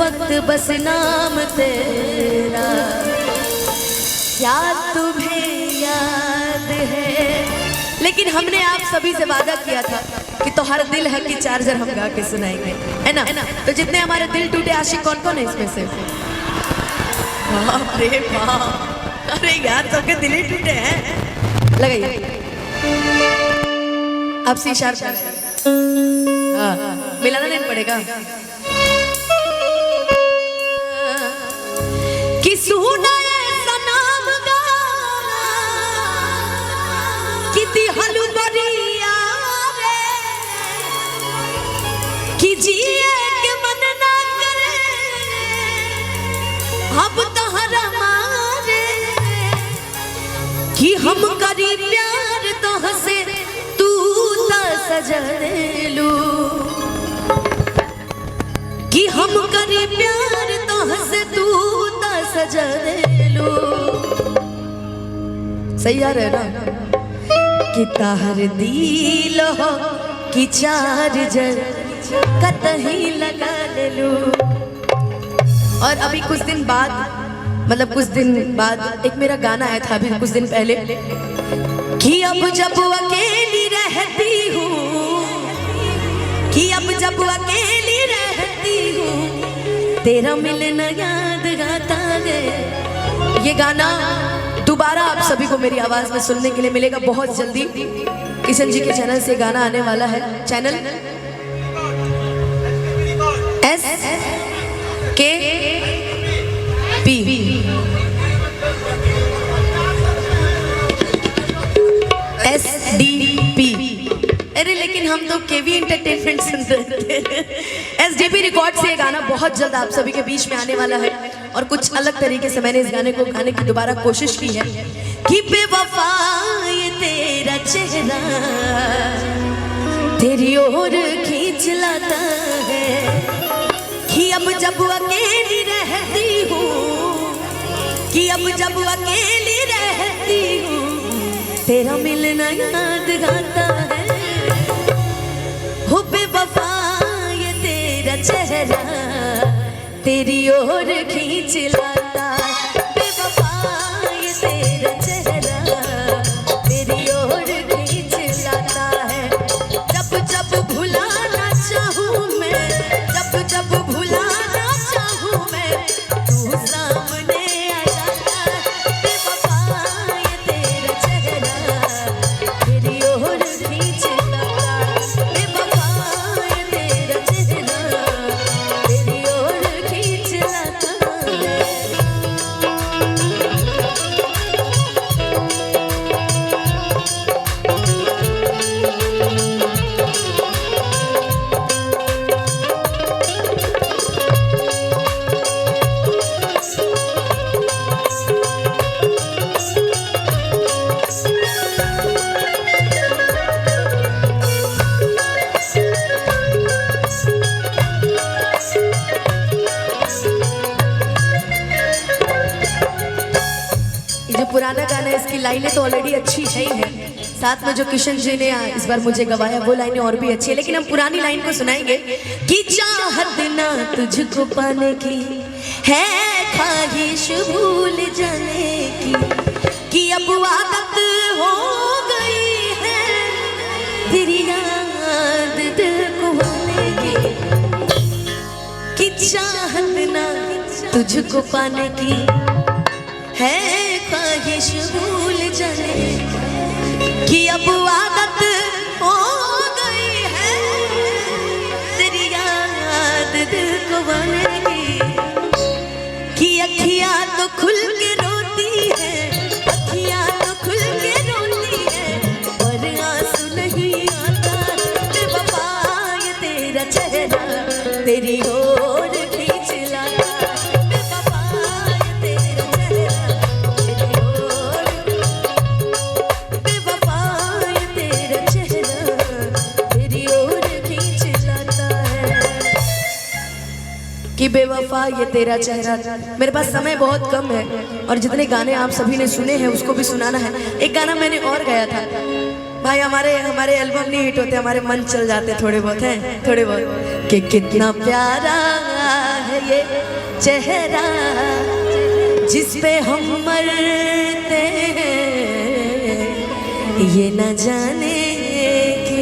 वक्त बस नाम तेरा, क्या तुम्हें याद है। लेकिन हमने आप सभी से वादा किया था कि तो हर दिल है कि चार्जर हम गा के सुनाएंगे, है ना। तो जितने हमारे दिल टूटे आशिक कौन कौन है इसमें से? बाप रे बाप, अरे यार सबके दिल ही टूटे हैं। लगाइए अब सी शार्प, मिलाना नहीं पड़ेगा कि सुना सनाम गा किती हलू बरिया रे, कि जिए के मन ना करे अब तहरा मारे, कि हम करी प्यार तो हंसे तू ता सजलू, कि हम करी प्यार तो हंसे तू ता सजलू। सही आ रहा है ना? कि ताहर दिल हो कि चार्जर कतही लगा ले लू। और अभी कुछ दिन बाद, मतलब कुछ दिन बाद एक मेरा गाना आया था अभी कुछ दिन पहले, कि अब जब अकेली रहती हूँ, कि अब जब अकेली रहती हूँ तेरा मिलना याद गाता है। ये गाना दोबारा आप सभी को मेरी आवाज में सुनने के लिए मिलेगा बहुत जल्दी। किशन जी के चैनल से गाना आने वाला है, चैनल SDP। अरे लेकिन हम तो केवी एंटरटेनमेंट सुन रहे थे। SDP रिकॉर्ड से ये गाना बहुत जल्द आप सभी के बीच में आने वाला है। और कुछ अलग तरीके से मैंने इस गाने को गाने की दोबारा कोशिश की है कि बेवफा ये तेरा चेहरा तेरी ओर खींच लाता है, कि अब जब अकेली रहती हूँ, कि अब जब अकेली रहती हूँ तेरा मिलना याद गाता है। हो बेवफा ये तेरा चेहरा तेरी ओर खींच लाता, बेवफा ये तेरा चेहरा तेरी ओर खींच लाता है। जब जब भुलाना चाहूँ मैं, जब जब भुलाना चाहूँ मैं तू सामने आ जाता है। बेवफा ये तेरा चेहरा तेरी ओर खींच लाता, बेवफा ये तेरा चेहरा तेरी ओर खींच लाता है। जो पुराना गाना है इसकी लाइनें तो ऑलरेडी अच्छी है ही है, साथ में जो किशन जी ने इस बार मुझे गवाया वो लाइनें और भी अच्छी है। लेकिन हम पुरानी लाइन को सुनाएंगे कि चाहत ना तुझको पाने की है ख्वाहिश भूल जाने की, कि अब आदत हो गई है तेरी याद दिल को होने की, कि चाहत ना तुझको पाने की है ख्वाहिश भूल जाने, कि अब आदत हो गई है तेरी याद दिल को बनेगी, कि अखियाँ तो खुल के रोती है, अखियाँ तो खुल के रोती है और आंसू नहीं आता। बेवफा ये तेरा चेहरा तेरी ओर खींच लाता, कि बेवफा ये तेरा चेहरा। मेरे पास समय बहुत कम है और जितने गाने आप सभी ने सुने हैं उसको भी सुनाना है। एक गाना मैंने और गाया था भाई, हमारे एल्बम नहीं हिट होते, हमारे मन चल जाते थोड़े बहुत हैं, थोड़े बहुत, कि कितना प्यारा है ये चेहरा जिस पे हम मरते हैं, ये न जाने कि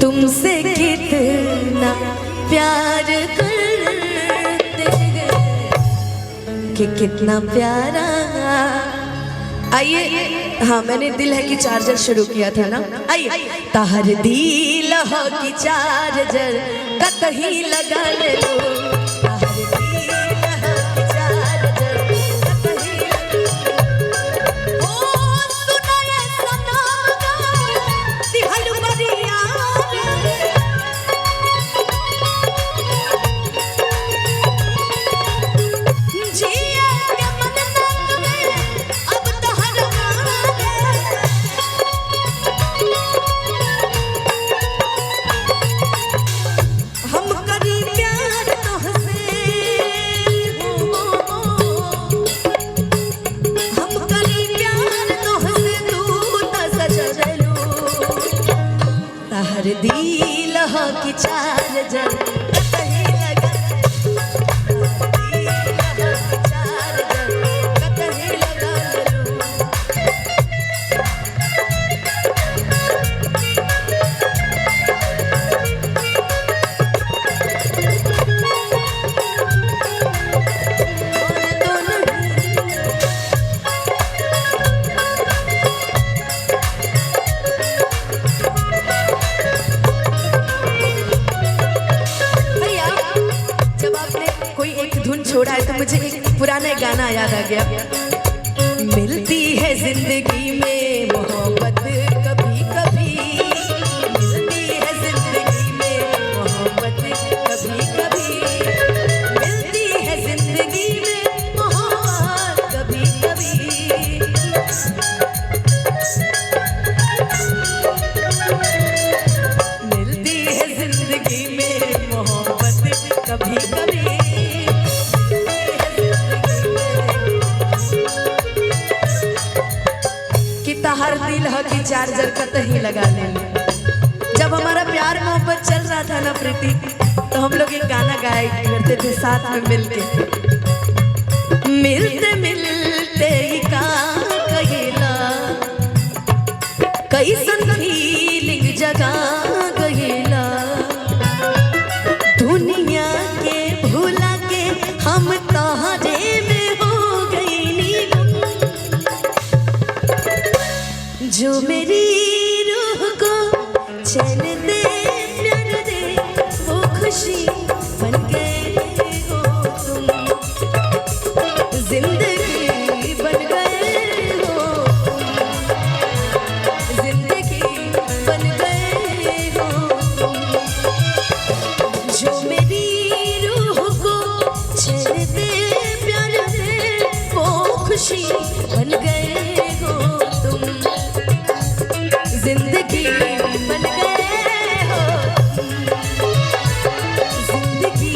तुमसे कितना प्यार करते हैं, कि कितना प्यारा। आइए, हाँ मैंने दिल है कि चार्जर शुरू किया था ना। आइए, ताहर दिल हो कि चार्जर कतही लगा ले लो, ताहर दिल हो कि चार्जर कतही लगा लो। ओ सुनाए सनम दिहल बरिया दिल हो कि चार्जर कतही लगा, दिल हो कि चार्जर कतही लगा लो। छोड़ा है तो मुझे एक पुराना गाना याद आ गया। मिलती है जिंदगी में मोहब्बत कभी कभी, मिलती है जिंदगी में मोहब्बत कभी कभी, मिलती है जिंदगी में मोहब्बत कभी कभी, मिलती है जिंदगी में मोहब्बत कभी कभी। हर दिल हो कि चार्जर कतही लगा ले। जब हमारा प्यार मोहब्बत चल रहा था ना प्रीति, तो हम लोग एक गाना गाया करते थे साथ में मिलके। मिलते मिलते ही का कहिला कैसन फीलिंग जगा गहिला, दुनिया के भूला के हम तोहरे में हो गई नीलम, जो मेरी रूह को चैन दे प्यार दे वो खुशी बन गए हो तुम, जिंदगी बन गए हो तुम, जिंदगी बन गए हो तुम, जो मेरी रूह को चैन दे प्यार दे वो खुशी बन गए हो तुम, जिंदगी बन गए हो, जिंदगी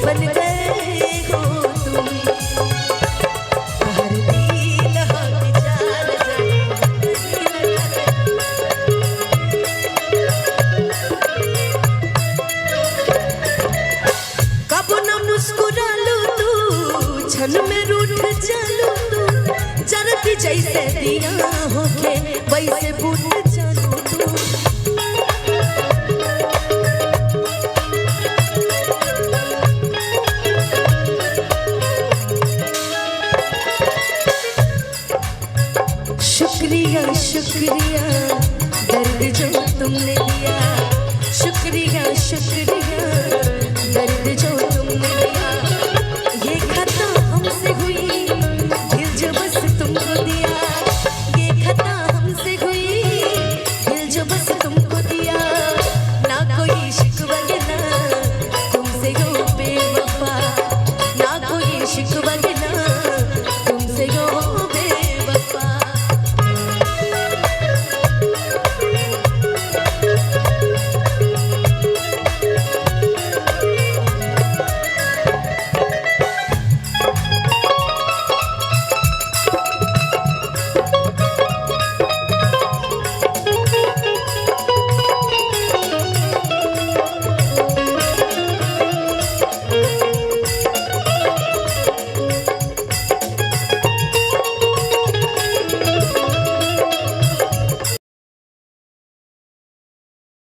बन गए हो तुम, हर दिल हो कि चार्जर कब न मुस्कुरा लो तू, क्षण में रूठ चलो तू, जरती जैसे दिया होके वैसे बूट चलो तू, शुक्रिया शुक्रिया दर्द जो तुमने दिया, शुक्रिया शुक्रिया